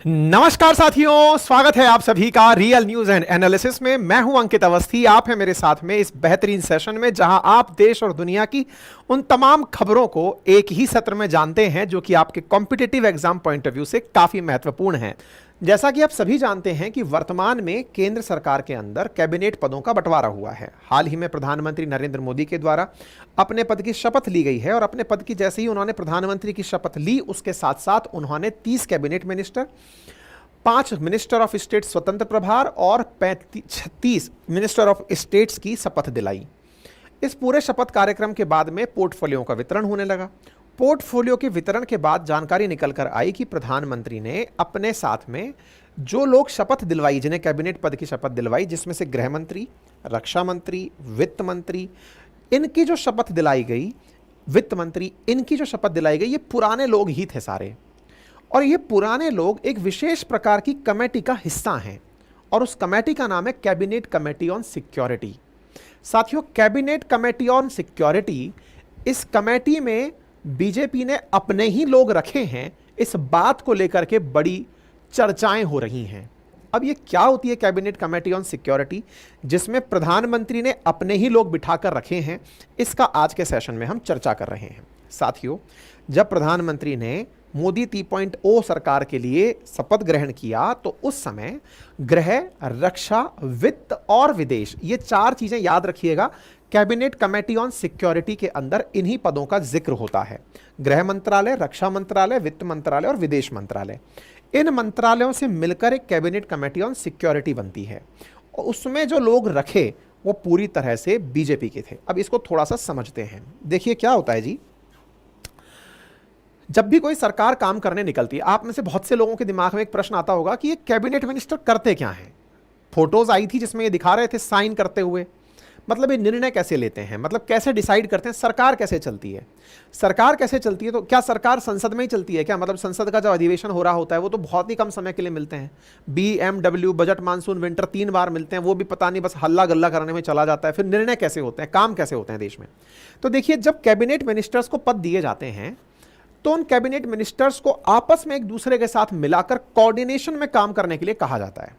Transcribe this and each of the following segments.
नमस्कार साथियों, स्वागत है आप सभी का रियल न्यूज एंड एनालिसिस में। मैं हूं अंकित अवस्थी, आप हैं मेरे साथ में इस बेहतरीन सेशन में जहां आप देश और दुनिया की उन तमाम खबरों को एक ही सत्र में जानते हैं जो कि आपके competitive exam point of view से काफी महत्वपूर्ण है। जैसा कि आप सभी जानते हैं कि वर्तमान में केंद्र सरकार के अंदर कैबिनेट पदों का बंटवारा हुआ है। हाल ही में प्रधानमंत्री नरेंद्र मोदी के द्वारा अपने पद की शपथ ली गई है और अपने पद की जैसे ही उन्होंने प्रधानमंत्री की शपथ ली उसके साथ साथ उन्होंने 30 cabinet minister, 5 minister of state स्वतंत्र प्रभार और 36 मिनिस्टर ऑफ स्टेट्स की शपथ दिलाई। इस पूरे शपथ कार्यक्रम के बाद में पोर्टफोलियो का वितरण होने लगा। पोर्टफोलियो के वितरण के बाद जानकारी निकल कर आई कि प्रधानमंत्री ने अपने साथ में जो लोग शपथ दिलवाई, जिन्हें कैबिनेट पद की शपथ दिलवाई, जिसमें से गृह मंत्री, रक्षा मंत्री, वित्त मंत्री, इनकी जो शपथ दिलाई गई, वित्त मंत्री, इनकी जो शपथ दिलाई गई, ये पुराने लोग ही थे सारे। और ये पुराने लोग एक विशेष प्रकार की कमेटी का हिस्सा हैं और उस कमेटी का नाम है कैबिनेट कमेटी ऑन सिक्योरिटी। साथियों, कैबिनेट कमेटी ऑन सिक्योरिटी, इस कमेटी में बीजेपी ने अपने ही लोग रखे हैं। इस बात को लेकर के बड़ी चर्चाएं हो रही हैं। अब ये क्या होती है कैबिनेट कमेटी ऑन सिक्योरिटी, जिसमें प्रधानमंत्री ने अपने ही लोग बिठाकर रखे हैं, इसका आज के सेशन में हम चर्चा कर रहे हैं। साथियों, जब प्रधानमंत्री ने मोदी 3.0 सरकार के लिए शपथ ग्रहण किया तो उस समय गृह, रक्षा, वित्त और विदेश, ये 4 चीजें याद रखिएगा, कैबिनेट कमेटी ऑन सिक्योरिटी के अंदर इन्हीं पदों का जिक्र होता है। गृह मंत्रालय, रक्षा मंत्रालय, वित्त मंत्रालय और विदेश मंत्रालय, इन मंत्रालयों से मिलकर एक कैबिनेट कमेटी ऑन सिक्योरिटी बनती है। और उसमें जो लोग रखे वो पूरी तरह से बीजेपी के थे। अब इसको थोड़ा सा समझते हैं। देखिए क्या होता है जी, जब भी कोई सरकार काम करने निकलती है, आप में से बहुत से लोगों के दिमाग में एक प्रश्न आता होगा कि ये कैबिनेट मिनिस्टर करते क्या हैं। फोटोज आई थी जिसमें ये दिखा रहे थे साइन करते हुए, मतलब ये निर्णय कैसे लेते हैं, मतलब कैसे डिसाइड करते हैं, सरकार कैसे चलती है। सरकार कैसे चलती है, तो क्या सरकार संसद में ही चलती है क्या? मतलब संसद का जब अधिवेशन हो रहा होता है वो तो बहुत ही कम समय के लिए मिलते हैं। BMW, बजट, मानसून, विंटर 3 बार मिलते हैं, वो भी पता नहीं बस हल्ला गल्ला करने में चला जाता है। फिर निर्णय कैसे होते हैं, काम कैसे होते हैं देश में। तो देखिए, जब कैबिनेट मिनिस्टर्स को पद दिए जाते हैं तो उन कैबिनेट मिनिस्टर्स को आपस में एक दूसरे के साथ मिलाकर कोऑर्डिनेशन में काम करने के लिए कहा जाता है।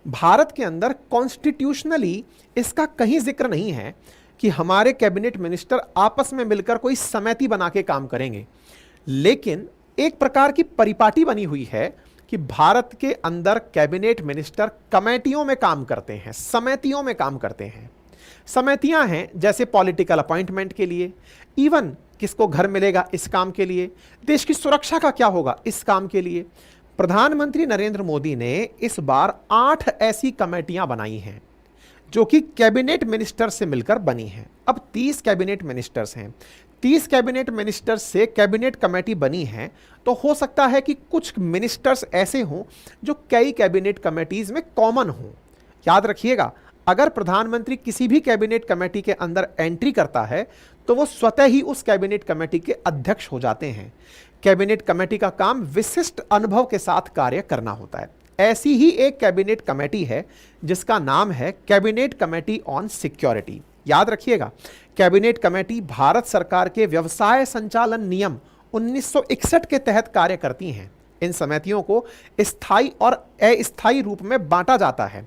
भारत के अंदर कॉन्स्टिट्यूशनली इसका कहीं जिक्र नहीं है कि हमारे कैबिनेट मिनिस्टर आपस में मिलकर कोई समिति बना के काम करेंगे, लेकिन एक प्रकार की परिपाटी बनी हुई है कि भारत के अंदर कैबिनेट मिनिस्टर कमेटियों में काम करते हैं, समितियों में काम करते हैं। समितियां हैं जैसे पॉलिटिकल अपॉइंटमेंट के लिए, इवन किसको घर मिलेगा इस काम के लिए, देश की सुरक्षा का क्या होगा इस काम के लिए। प्रधानमंत्री नरेंद्र मोदी ने इस बार 8 ऐसी कमेटियां बनाई हैं जो कि कैबिनेट मिनिस्टर से मिलकर बनी हैं। अब 30 कैबिनेट मिनिस्टर्स हैं, 30 कैबिनेट मिनिस्टर्स से कैबिनेट कमेटी बनी है, तो हो सकता है कि कुछ मिनिस्टर्स ऐसे हों जो कई कैबिनेट कमेटीज में कॉमन हों। याद रखिएगा, अगर प्रधानमंत्री किसी भी कैबिनेट कमेटी के अंदर एंट्री करता है तो वो स्वतः ही उस कैबिनेट कमेटी के अध्यक्ष हो जाते हैं। कैबिनेट कमेटी का काम विशिष्ट अनुभव के साथ कार्य करना होता है। ऐसी ही एक कैबिनेट कमेटी है जिसका नाम है कैबिनेट कमेटी ऑन सिक्योरिटी। याद रखिएगा, कैबिनेट कमेटी भारत सरकार के व्यवसाय संचालन नियम 1961 के तहत कार्य करती हैं। इन समितियों को स्थायी और अस्थायी रूप में बांटा जाता है।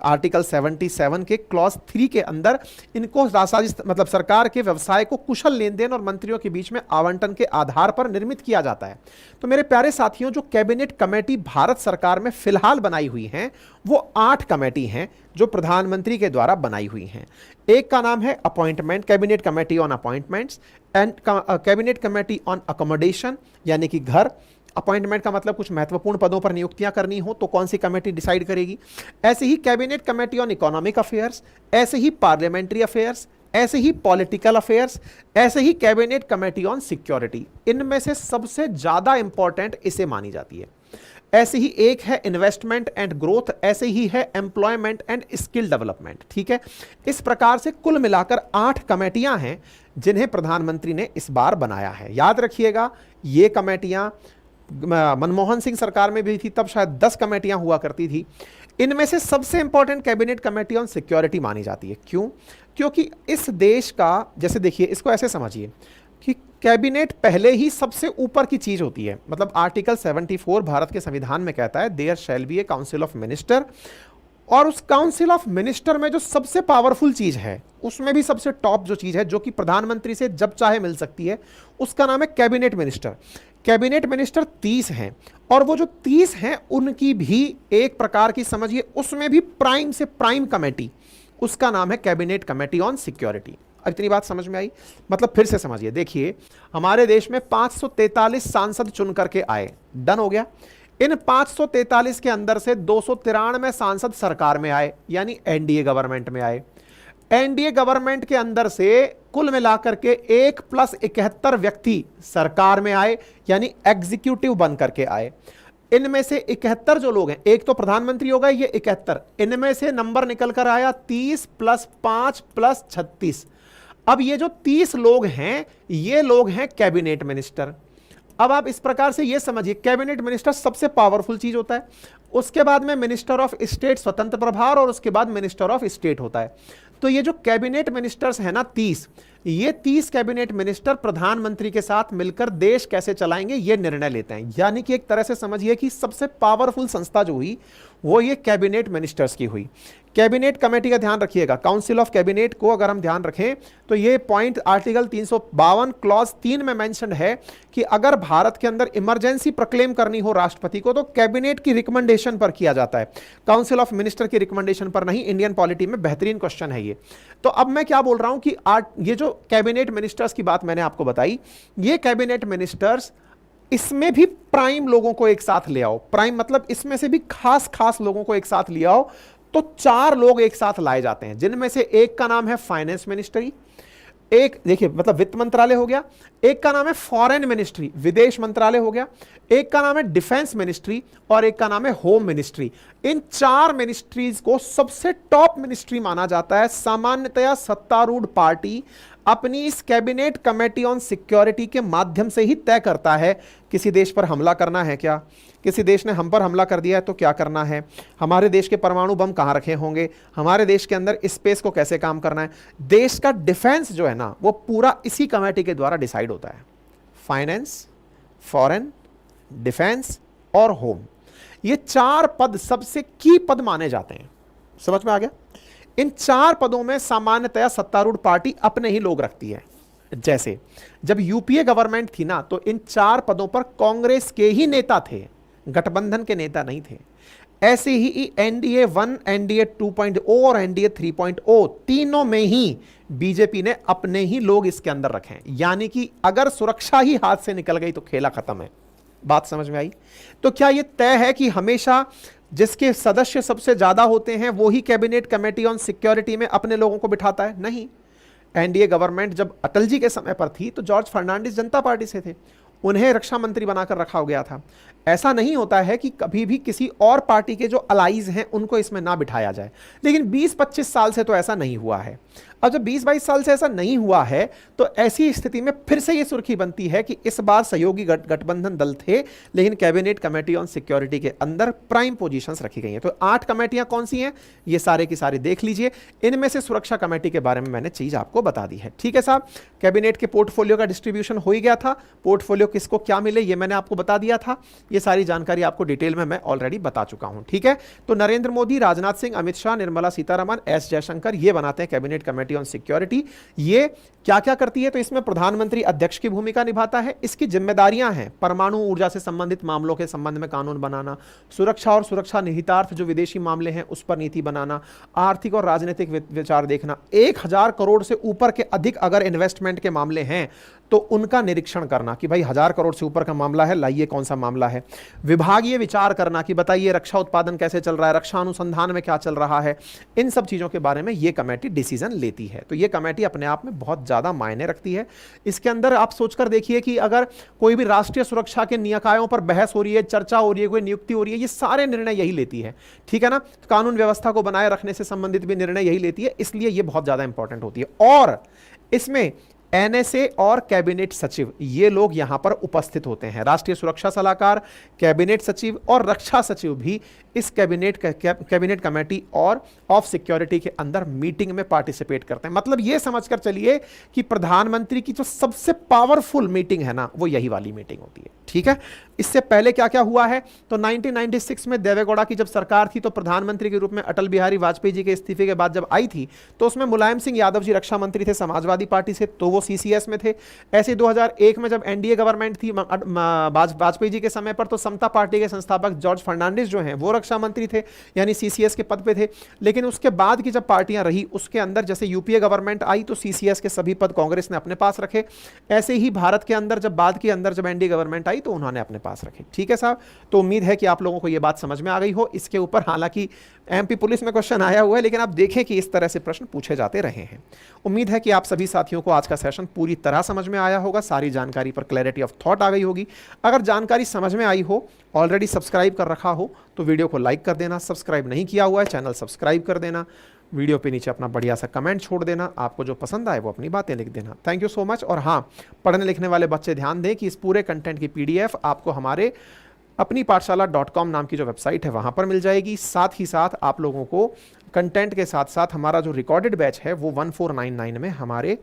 आर्टिकल 77 के क्लॉज 3 के अंदर इनको मतलब सरकार के व्यवसाय को कुशल लेन देन और मंत्रियों के बीच में आवंटन के आधार पर निर्मित किया जाता है। तो मेरे प्यारे साथियों, जो कैबिनेट कमेटी भारत सरकार में फिलहाल बनाई हुई हैं वो 8 कमेटी हैं जो प्रधानमंत्री के द्वारा बनाई हुई हैं। एक का नाम है appointment, cabinet committee on appointments, and cabinet committee on accommodation, यानी कि घर। अपॉइंटमेंट का मतलब कुछ महत्वपूर्ण पदों पर नियुक्तियां करनी हो तो कौन सी कमेटी डिसाइड करेगी। ऐसे ही cabinet committee on economic affairs, ऐसे ही पार्लियामेंट्री अफेयर्स, ऐसे ही पॉलिटिकल अफेयर्स, ऐसे ही कैबिनेट कमेटी ऑन सिक्योरिटी। इनमें से सबसे ज्यादा इंपॉर्टेंट इसे मानी जाती है। ऐसे ही एक है इन्वेस्टमेंट एंड ग्रोथ, ऐसे ही है एम्प्लॉयमेंट एंड स्किल डेवलपमेंट। ठीक है, इस प्रकार से कुल मिलाकर 8 कमेटियां हैं जिन्हें प्रधानमंत्री ने इस बार बनाया है। याद रखिएगा, ये कमेटियां मनमोहन सिंह सरकार में भी थी, तब शायद 10 कमेटियां हुआ करती थी। इनमें से सबसे important cabinet committee on security मानी जाती है। क्यों? क्योंकि इस देश का, जैसे देखिए, इसको ऐसे समझिए कि कैबिनेट पहले ही सबसे ऊपर की चीज होती है। मतलब आर्टिकल 74 भारत के संविधान में कहता है there shall be a council of minister, और उस काउंसिल ऑफ मिनिस्टर में जो सबसे पावरफुल चीज है, उसमें भी सबसे टॉप जो चीज है, जो कि प्रधानमंत्री से जब चाहे मिल सकती है, उसका नाम है कैबिनेट मिनिस्टर। कैबिनेट मिनिस्टर 30 हैं, और वो जो 30 हैं उनकी भी एक प्रकार की समझिए, उसमें भी प्राइम से प्राइम कमेटी, उसका नाम है कैबिनेट कमेटी ऑन सिक्योरिटी। इतनी बात समझ में आई? मतलब फिर से समझिए, देखिए हमारे देश में 543 सांसद चुन करके आए, डन हो गया। इन 543 के अंदर से 293 सांसद सरकार में आए, यानी एनडीए गवर्नमेंट में आए। एनडीए गवर्नमेंट के अंदर से कुल मिलाकर के 1 + 71 व्यक्ति सरकार में आए, यानी एग्जीक्यूटिव बन करके आए। इनमें से 71 जो लोग हैं, एक तो प्रधानमंत्री होगा, ये 71, इनमें से नंबर निकल कर आया 30 + 5 + 36। अब ये जो 30 लोग हैं, ये लोग हैं कैबिनेट मिनिस्टर। अब आप इस प्रकार से ये समझिए, कैबिनेट मिनिस्टर सबसे पावरफुल चीज होता है। उसके बाद में मिनिस्टर ऑफ स्टेट स्वतंत्र प्रभार, और उसके बाद मिनिस्टर ऑफ स्टेट होता है। तो ये जो कैबिनेट मिनिस्टर्स है ना 30, ये 30 कैबिनेट मिनिस्टर प्रधानमंत्री के साथ मिलकर देश कैसे चलाएंगे ये निर्णय लेते हैं। यानी कि एक तरह से समझिए कि सबसे पावरफुल संस्था जो हुई वो ये कैबिनेट मिनिस्टर्स की हुई। कैबिनेट कमेटी का ध्यान रखिएगा, काउंसिल ऑफ कैबिनेट को अगर हम ध्यान रखें तो ये पॉइंट आर्टिकल 352 क्लॉज 3 में मेंशन है कि अगर भारत के अंदर इमरजेंसी प्रोक्लेम करनी हो राष्ट्रपति को, तो कैबिनेट की रिकमेंडेशन पर किया जाता है, काउंसिल ऑफ मिनिस्टर की रिकमेंडेशन पर नहीं। इंडियन पॉलिटी में बेहतरीन क्वेश्चन है ये। तो अब मैं क्या बोल रहा हूं कि ये जो कैबिनेट मिनिस्टर्स की बात मैंने आपको बताई, ये कैबिनेट मिनिस्टर्स, इसमें भी प्राइम लोगों को एक साथ ले आओ। प्राइम मतलब इसमें से भी खास खास लोगों को एक साथ ले आओ, तो 4 लोग एक साथ लाए जाते हैं, जिनमें से एक का नाम है फाइनेंस मिनिस्ट्री, एक देखिए मतलब वित्त मंत्रालय हो गया, एक का नाम है फॉरेन मिनिस्ट्री, विदेश मंत्रालय हो गया, एक का नाम है डिफेंस मिनिस्ट्री, और एक का नाम है होम मिनिस्ट्री। इन 4 मिनिस्ट्रीज को सबसे टॉप मिनिस्ट्री माना जाता है। सामान्यतया सत्तारूढ़ पार्टी अपनी इस कैबिनेट कमेटी ऑन सिक्योरिटी के माध्यम से ही तय करता है किसी देश पर हमला करना है क्या, किसी देश ने हम पर हमला कर दिया है तो क्या करना है, हमारे देश के परमाणु बम कहाँ रखे होंगे, हमारे देश के अंदर स्पेस को कैसे काम करना है। देश का डिफेंस जो है ना, वो पूरा इसी कमेटी के द्वारा डिसाइड होता है। फाइनेंस, फॉरेन, डिफेंस और होम, ये 4 पद सबसे की पद माने जाते हैं। समझ में आ गया? इन 4 पदों में सामान्यतया सत्तारूढ़ पार्टी अपने ही लोग रखती है। जैसे जब यूपीए गवर्नमेंट थी ना, तो इन 4 पदों पर कांग्रेस के ही नेता थे, गठबंधन के नेता नहीं थे। ऐसे ही एनडीए 1, एनडीए 2.0 और एनडीए 3.0, तीनों में ही बीजेपी ने अपने ही लोग इसके अंदर रखे हैं। यानी कि अगर सुरक्षा ही हाथ से निकल गई तो खेला खत्म है। बात समझ में आई? तो क्या यह तय है कि हमेशा जिसके सदस्य सबसे ज्यादा होते हैं वो ही कैबिनेट कमेटी ऑन सिक्योरिटी में अपने लोगों को बिठाता है? नहीं। एनडीए गवर्नमेंट जब अटल जी के समय पर थी तो जॉर्ज फर्नांडिस जनता पार्टी से थे, उन्हें रक्षा मंत्री बनाकर रखा गया था। ऐसा नहीं होता है कि कभी भी किसी और पार्टी के जो अलाइज हैं उनको इसमें ना बिठाया जाए, लेकिन 20-25 साल से तो ऐसा नहीं हुआ है। अब जब 20-22 साल से ऐसा नहीं हुआ है तो ऐसी स्थिति में फिर से ये सुर्खी बनती है कि इस बार सहयोगी गठबंधन दल थे, लेकिन कैबिनेट कमेटी ऑन सिक्योरिटी के अंदर प्राइम पोजीशंस रखी गई हैं। तो 8 कमेटियां कौन सी हैं, ये सारे की सारी देख लीजिए। इनमें से सुरक्षा कमेटी के बारे में मैंने चीज आपको बता दी है। ठीक है साहब, कैबिनेट के पोर्टफोलियो का डिस्ट्रीब्यूशन हो ही गया था, पोर्टफोलियो किसको क्या मिले ये मैंने आपको बता दिया था। ये सारी जानकारी आपको डिटेल में मैं ऑलरेडी बता चुका हूं। ठीक है, तो नरेंद्र मोदी, राजनाथ सिंह, अमित शाह, निर्मला सीतारमण, एस जयशंकर, ये बनाते हैं कैबिनेट कमेटी ऑन सिक्योरिटी। ये क्या क्या करती है, तो इसमें प्रधानमंत्री अध्यक्ष की भूमिका निभाता है। इसकी जिम्मेदारियां हैं परमाणु ऊर्जा से संबंधित मामलों के संबंध में कानून बनाना, सुरक्षा और सुरक्षा निहितार्थ जो विदेशी मामले हैं उस पर नीति बनाना, आर्थिक और राजनीतिक विचार देखना, 1000 करोड़ से ऊपर के अधिक अगर इन्वेस्टमेंट के मामले हैं तो उनका निरीक्षण करना कि भाई 1000 करोड़ से ऊपर का मामला है, लाइए कौन सा मामला है। विभागीय विचार करना कि बताइए रक्षा उत्पादन कैसे चल रहा है, रक्षा अनुसंधान में क्या चल रहा है, इन सब चीजों के बारे में ये कमेटी डिसीजन लेती है। तो ये कमेटी अपने आप में बहुत ज्यादा मायने रखती है। इसके अंदर आप सोचकर देखिए कि अगर कोई भी राष्ट्रीय सुरक्षा के निकायों पर बहस हो रही है, चर्चा हो रही है, कोई नियुक्ति हो रही है, ये सारे निर्णय यही लेती है। ठीक है ना, कानून व्यवस्था को बनाए रखने से संबंधित भी निर्णय यही लेती है, इसलिए ये बहुत ज्यादा इंपॉर्टेंट होती है। और इसमें एनएसए और कैबिनेट सचिव, ये लोग यहां पर उपस्थित होते हैं। राष्ट्रीय सुरक्षा सलाहकार, कैबिनेट सचिव और रक्षा सचिव भी इस कैबिनेट कमेटी और ऑफ सिक्योरिटी के अंदर मीटिंग में पार्टिसिपेट करते हैं। मतलब ये समझकर चलिए कि प्रधानमंत्री की जो सबसे पावरफुल मीटिंग है ना, वो यही वाली मीटिंग होती है। ठीक है, इससे पहले क्या क्या हुआ है, तो 1996 में देवेगौड़ा की जब सरकार थी तो प्रधानमंत्री के रूप में अटल बिहारी वाजपेयी जी के इस्तीफे के बाद जब आई थी तो उसमें मुलायम सिंह यादव जी रक्षा मंत्री थे समाजवादी पार्टी से, तो वो सीसीएस में थे। ऐसे 2001 में जब एनडीए गवर्नमेंट थी वाजपेयी जी के समय पर, तो समता पार्टी के संस्थापक जॉर्ज फर्नांडिस जो हैं वो रक्षा मंत्री थे, यानी सीसीएस के पद पे थे। लेकिन उसके बाद की जब पार्टियां रही उसके अंदर जैसे यूपीए गवर्नमेंट आई तो सीसीएस के सभी पद कांग्रेस ने अपने पास रखे। ऐसे ही भारत के अंदर जब बाद के अंदर जब एनडीए गवर्नमेंट आई तो उन्होंने अपने पास रखे। ठीक है साहब, तो उम्मीद है कि आप लोगों को यह बात समझ में आ गई हो। इसके ऊपर हालांकि एमपी पुलिस में क्वेश्चन आया हुआ है, लेकिन आप देखें कि इस तरह से प्रश्न पूछे जाते रहे हैं। उम्मीद है कि आप सभी साथियों को आज का सेशन पूरी तरह समझ में आया होगा, सारी जानकारी पर क्लैरिटी ऑफ थॉट आ गई होगी। अगर जानकारी समझ में आई हो, ऑलरेडी सब्सक्राइब कर रखा हो तो वीडियो को लाइक कर देना, सब्सक्राइब नहीं किया हुआ है चैनल सब्सक्राइब कर देना, वीडियो पे नीचे अपना बढ़िया सा कमेंट छोड़ देना, आपको जो पसंद आए वो अपनी बातें लिख देना। Thank you so much. और हाँ, पढ़ने लिखने वाले बच्चे ध्यान दें कि इस पूरे कंटेंट की पीडीएफ आपको हमारे अपनी पाठशाला.com नाम की जो वेबसाइट है वहाँ पर मिल जाएगी। साथ ही साथ आप लोगों को कंटेंट के साथ साथ हमारा जो रिकॉर्डेड बैच है वो 1499 में हमारे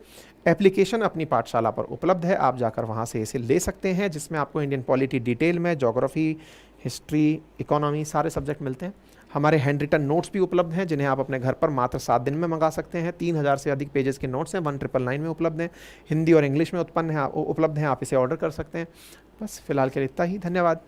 एप्लीकेशन अपनी पाठशाला पर उपलब्ध है, आप जाकर वहाँ से इसे ले सकते हैं, जिसमें आपको इंडियन पॉलिटी डिटेल में, ज्योग्राफी, हिस्ट्री, इकोनॉमी सारे सब्जेक्ट मिलते हैं। हमारे हैंड रिटन नोट्स भी उपलब्ध हैं जिन्हें आप अपने घर पर मात्र 7 दिन में मंगा सकते हैं। 3000 से अधिक पेजेस के नोट्स हैं, 1999 में उपलब्ध हैं, हिंदी और इंग्लिश में उपलब्ध हैं, आप इसे ऑर्डर कर सकते हैं। बस फिलहाल के लिए इतना ही, धन्यवाद।